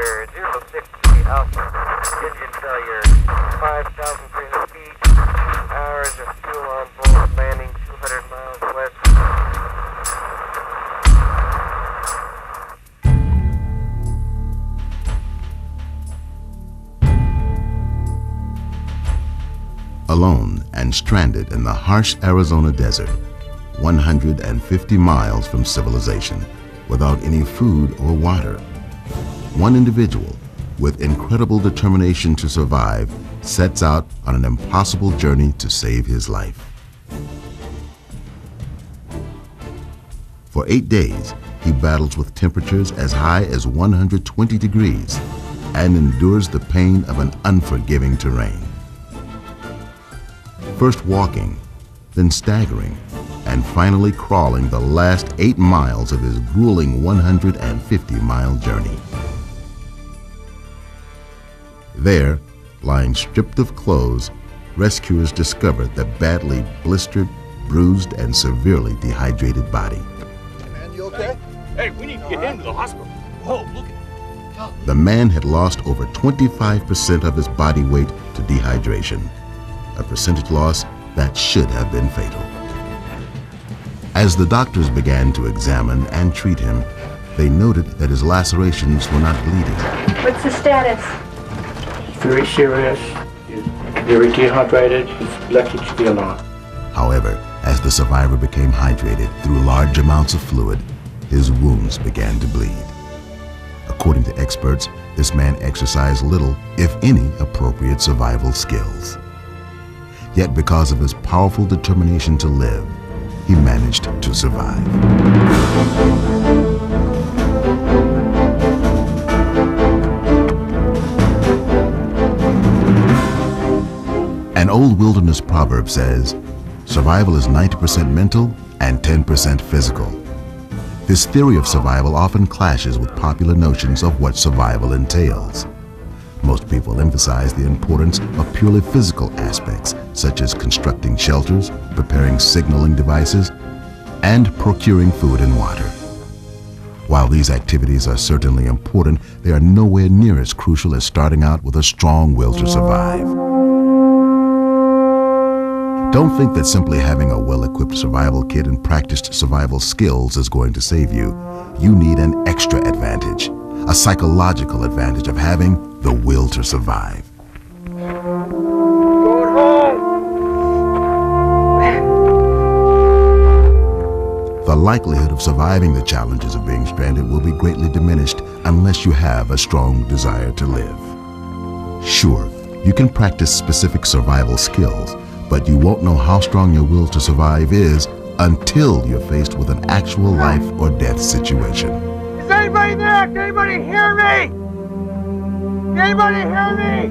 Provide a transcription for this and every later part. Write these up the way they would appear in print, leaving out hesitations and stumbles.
Roger, 063 Alpha. Engine failure, 5,300 feet. Hours of fuel on board, landing 200 miles west. Alone and stranded in the harsh Arizona desert, 150 miles from civilization, without any food or water, one individual with incredible determination to survive sets out on an impossible journey to save his life. For 8 days, he battles with temperatures as high as 120 degrees and endures the pain of an unforgiving terrain. First walking, then staggering, and finally crawling the last 8 miles of his grueling 150-mile journey. There, lying stripped of clothes, rescuers discovered the badly blistered, bruised, and severely dehydrated body. Man, you okay? Hey, we need to get him to the hospital. Whoa, look at him. The man had lost over 25% of his body weight to dehydration, a percentage loss that should have been fatal. As the doctors began to examine and treat him, they noted that his lacerations were not bleeding. What's the status? Very serious. He's very dehydrated. He's lucky to be alive. However, as the survivor became hydrated through large amounts of fluid, his wounds began to bleed. According to experts, this man exercised little, if any, appropriate survival skills. Yet because of his powerful determination to live, he managed to survive. An old wilderness proverb says, survival is 90% mental and 10% physical. This theory of survival often clashes with popular notions of what survival entails. Most people emphasize the importance of purely physical aspects, such as constructing shelters, preparing signaling devices, and procuring food and water. While these activities are certainly important, they are nowhere near as crucial as starting out with a strong will to survive. Don't think that simply having a well-equipped survival kit and practiced survival skills is going to save you. You need an extra advantage, a psychological advantage of having the will to survive. Going home! The likelihood of surviving the challenges of being stranded will be greatly diminished unless you have a strong desire to live. Sure, you can practice specific survival skills, but you won't know how strong your will to survive is until you're faced with an actual life or death situation. Is anybody there? Can anybody hear me? Can anybody hear me?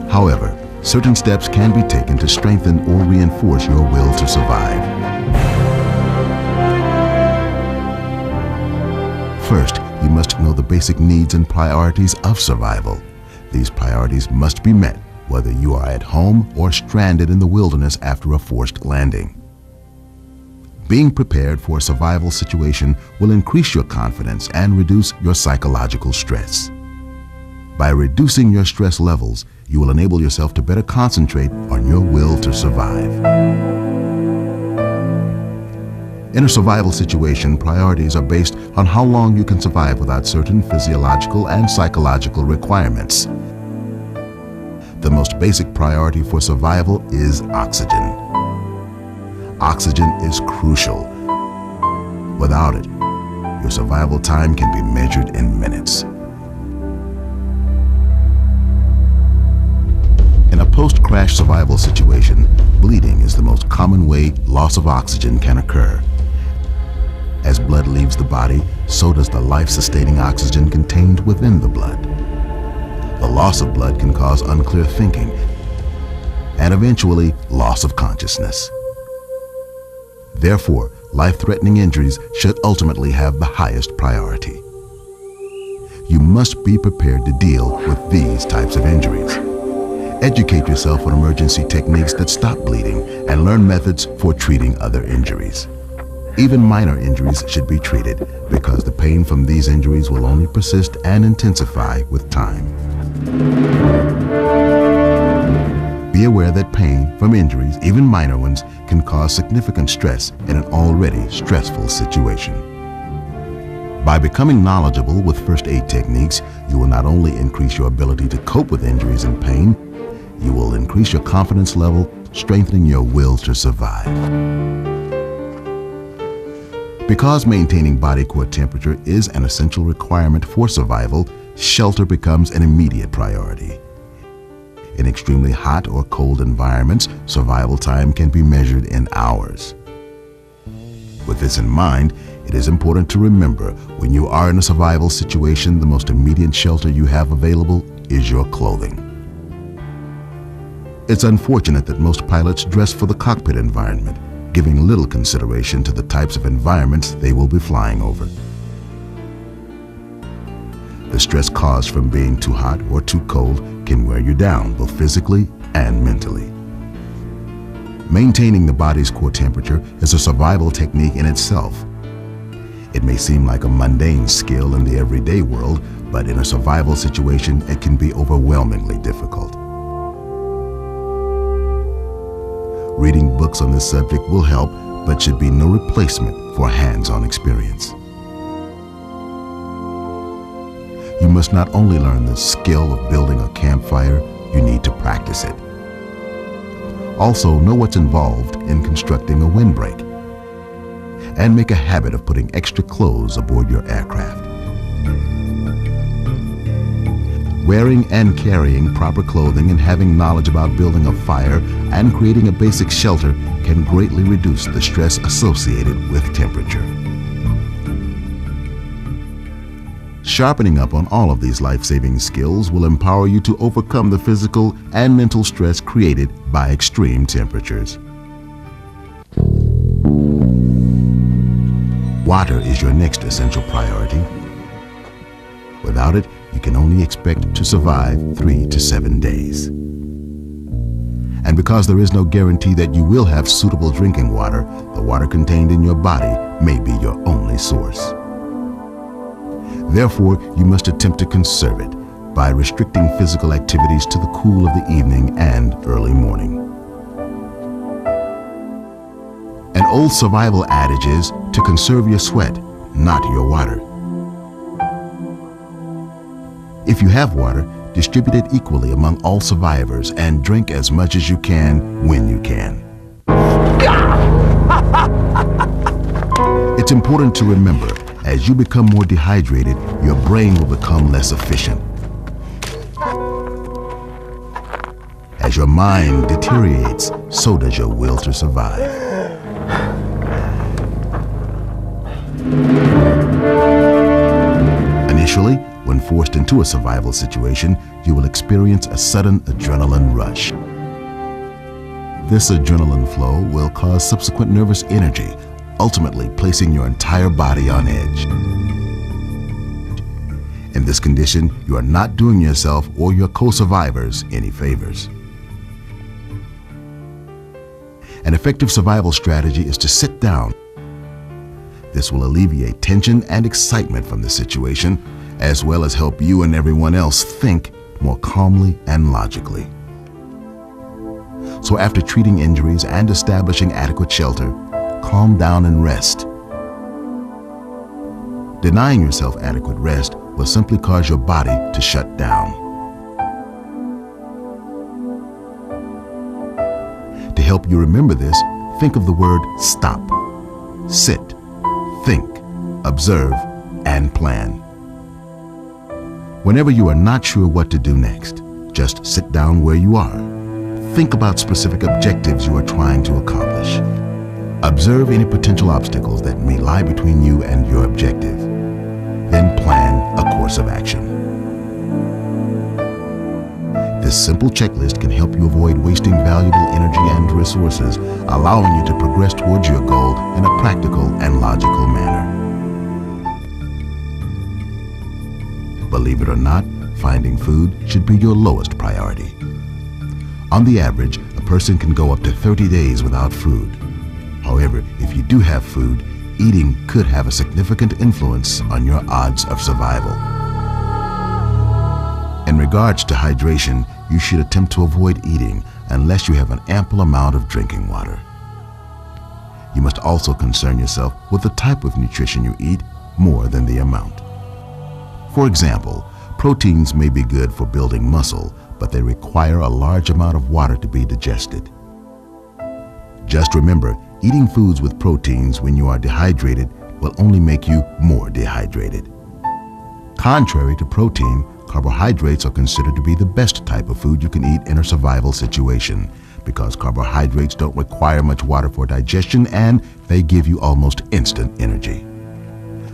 However, certain steps can be taken to strengthen or reinforce your will to survive. First, you must know the basic needs and priorities of survival. These priorities must be met whether you are at home or stranded in the wilderness after a forced landing. Being prepared for a survival situation will increase your confidence and reduce your psychological stress. By reducing your stress levels, you will enable yourself to better concentrate on your will to survive. In a survival situation, priorities are based on how long you can survive without certain physiological and psychological requirements. The most basic priority for survival is oxygen. Oxygen is crucial. Without it, your survival time can be measured in minutes. In a post-crash survival situation, bleeding is the most common way loss of oxygen can occur. As blood leaves the body, so does the life-sustaining oxygen contained within the blood. The loss of blood can cause unclear thinking and eventually loss of consciousness. Therefore, life-threatening injuries should ultimately have the highest priority. You must be prepared to deal with these types of injuries. Educate yourself on emergency techniques that stop bleeding and learn methods for treating other injuries. Even minor injuries should be treated because the pain from these injuries will only persist and intensify with time. Be aware that pain from injuries, even minor ones, can cause significant stress in an already stressful situation. By becoming knowledgeable with first aid techniques, you will not only increase your ability to cope with injuries and pain, you will increase your confidence level, strengthening your will to survive. Because maintaining body core temperature is an essential requirement for survival, shelter becomes an immediate priority. In extremely hot or cold environments, survival time can be measured in hours. With this in mind, it is important to remember when you are in a survival situation, the most immediate shelter you have available is your clothing. It's unfortunate that most pilots dress for the cockpit environment, giving little consideration to the types of environments they will be flying over. The stress caused from being too hot or too cold can wear you down, both physically and mentally. Maintaining the body's core temperature is a survival technique in itself. It may seem like a mundane skill in the everyday world, but in a survival situation, it can be overwhelmingly difficult. Reading books on this subject will help, but should be no replacement for hands-on experience. You must not only learn the skill of building a campfire, you need to practice it. Also, know what's involved in constructing a windbreak, and make a habit of putting extra clothes aboard your aircraft. Wearing and carrying proper clothing and having knowledge about building a fire and creating a basic shelter can greatly reduce the stress associated with temperature. Sharpening up on all of these life-saving skills will empower you to overcome the physical and mental stress created by extreme temperatures. Water is your next essential priority. Without it, you can only expect to survive 3 to 7 days. And because there is no guarantee that you will have suitable drinking water, the water contained in your body may be your only source. Therefore, you must attempt to conserve it by restricting physical activities to the cool of the evening and early morning. An old survival adage is to conserve your sweat, not your water. If you have water, distribute it equally among all survivors and drink as much as you can when you can. It's important to remember, as you become more dehydrated, your brain will become less efficient. As your mind deteriorates, so does your will to survive. Initially, when forced into a survival situation, you will experience a sudden adrenaline rush. This adrenaline flow will cause subsequent nervous energy, ultimately placing your entire body on edge. In this condition, you are not doing yourself or your co-survivors any favors. An effective survival strategy is to sit down. This will alleviate tension and excitement from the situation, as well as help you and everyone else think more calmly and logically. So after treating injuries and establishing adequate shelter, calm down and rest. Denying yourself adequate rest will simply cause your body to shut down. To help you remember this, think of the word stop. Sit, think, observe, and plan. Whenever you are not sure what to do next, just sit down where you are. Think about specific objectives you are trying to accomplish. Observe any potential obstacles that may lie between you and your objective. Then plan a course of action. This simple checklist can help you avoid wasting valuable energy and resources, allowing you to progress towards your goal in a practical and logical manner. Believe it or not, finding food should be your lowest priority. On the average, a person can go up to 30 days without food. However, if you do have food, eating could have a significant influence on your odds of survival. In regards to hydration, you should attempt to avoid eating unless you have an ample amount of drinking water. You must also concern yourself with the type of nutrition you eat more than the amount. For example, proteins may be good for building muscle, but they require a large amount of water to be digested. Just remember, eating foods with proteins when you are dehydrated will only make you more dehydrated. Contrary to protein, carbohydrates are considered to be the best type of food you can eat in a survival situation because carbohydrates don't require much water for digestion and they give you almost instant energy.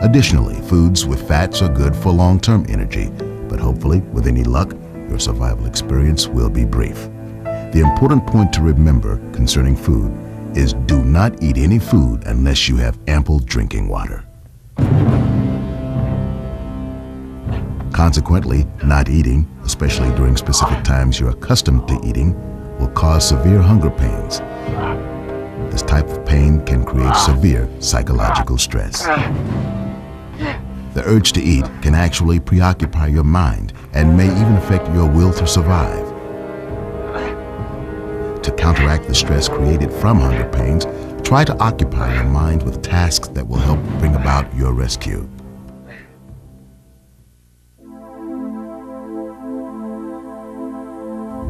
Additionally, foods with fats are good for long-term energy, but hopefully, with any luck, your survival experience will be brief. The important point to remember concerning food is do not eat any food unless you have ample drinking water. Consequently, not eating, especially during specific times you're accustomed to eating, will cause severe hunger pains. This type of pain can create severe psychological stress. The urge to eat can actually preoccupy your mind and may even affect your will to survive. To counteract the stress created from hunger pains, try to occupy your mind with tasks that will help bring about your rescue.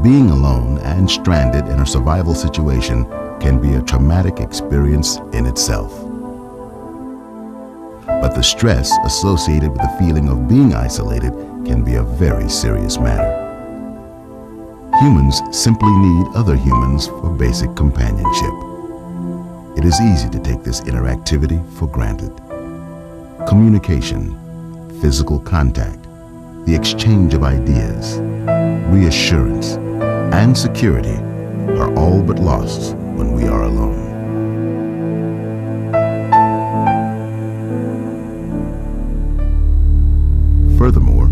Being alone and stranded in a survival situation can be a traumatic experience in itself. But the stress associated with the feeling of being isolated can be a very serious matter. Humans simply need other humans for basic companionship. It is easy to take this interactivity for granted. Communication, physical contact, the exchange of ideas, reassurance, and security are all but lost when we are alone. Furthermore,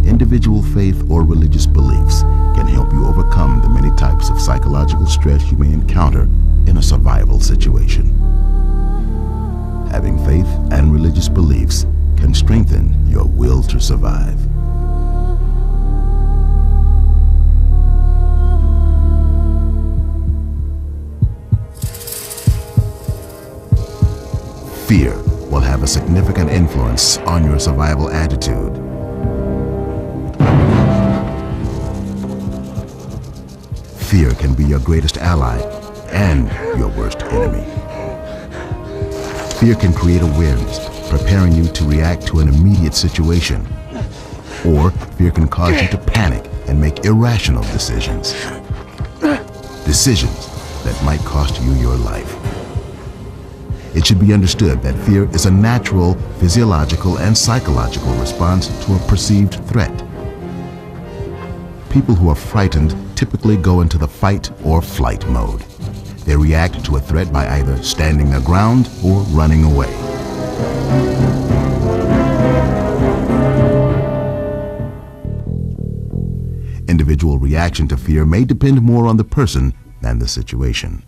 individual faith or religious beliefs can help you overcome the many types of psychological stress you may encounter in a survival situation. Having faith and religious beliefs can strengthen your will to survive. Fear will have a significant influence on your survival attitude. Fear can be your greatest ally and your worst enemy. Fear can create awareness, preparing you to react to an immediate situation. Or fear can cause you to panic and make irrational decisions. Decisions that might cost you your life. It should be understood that fear is a natural, physiological, and psychological response to a perceived threat. People who are frightened typically go into the fight or flight mode. They react to a threat by either standing their ground or running away. Individual reaction to fear may depend more on the person than the situation.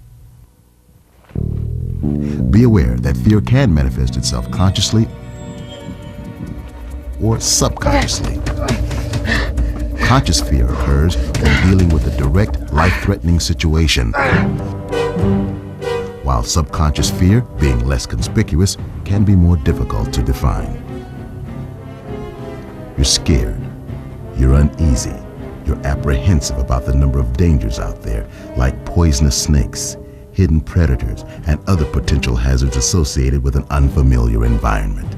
Be aware that fear can manifest itself consciously or subconsciously. Conscious fear occurs when dealing with a direct, life-threatening situation, while subconscious fear, being less conspicuous, can be more difficult to define. You're scared, you're uneasy, you're apprehensive about the number of dangers out there, like poisonous snakes, hidden predators, and other potential hazards associated with an unfamiliar environment.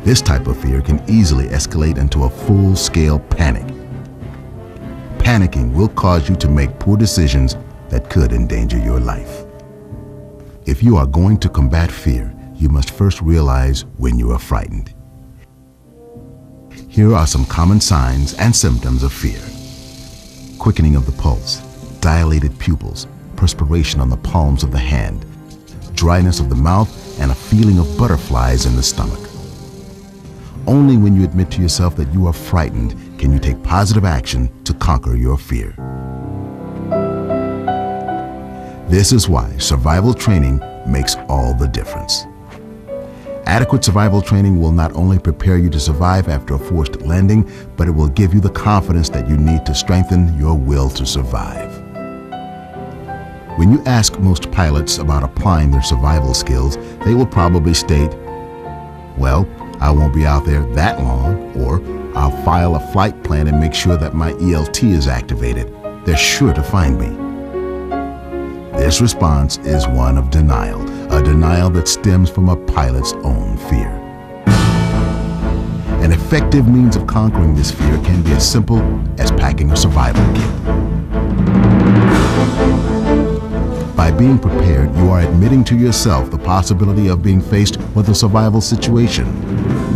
This type of fear can easily escalate into a full-scale panic. Panicking will cause you to make poor decisions that could endanger your life. If you are going to combat fear, you must first realize when you are frightened. Here are some common signs and symptoms of fear. Quickening of the pulse, dilated pupils, perspiration on the palms of the hand, dryness of the mouth, and a feeling of butterflies in the stomach. Only when you admit to yourself that you are frightened can you take positive action to conquer your fear. This is why survival training makes all the difference. Adequate survival training will not only prepare you to survive after a forced landing, but it will give you the confidence that you need to strengthen your will to survive. When you ask most pilots about applying their survival skills, they will probably state, well, I won't be out there that long, or I'll file a flight plan and make sure that my ELT is activated. They're sure to find me. This response is one of denial, a denial that stems from a pilot's own fear. An effective means of conquering this fear can be as simple as packing a survival kit. By being prepared, you are admitting to yourself the possibility of being faced with a survival situation.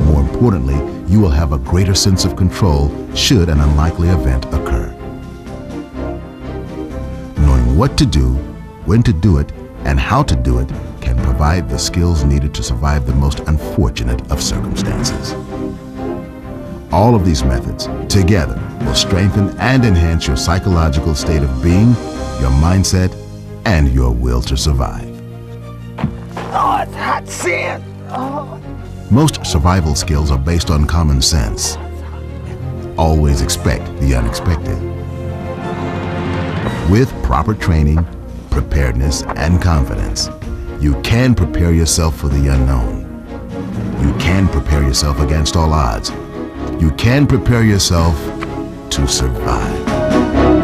More importantly, you will have a greater sense of control should an unlikely event occur. Knowing what to do, when to do it, and how to do it can provide the skills needed to survive the most unfortunate of circumstances. All of these methods, together, will strengthen and enhance your psychological state of being, your mindset, and your will to survive. Oh, it's hot sand. Oh. Most survival skills are based on common sense. Always expect the unexpected. With proper training, preparedness, and confidence, you can prepare yourself for the unknown. You can prepare yourself against all odds. You can prepare yourself to survive.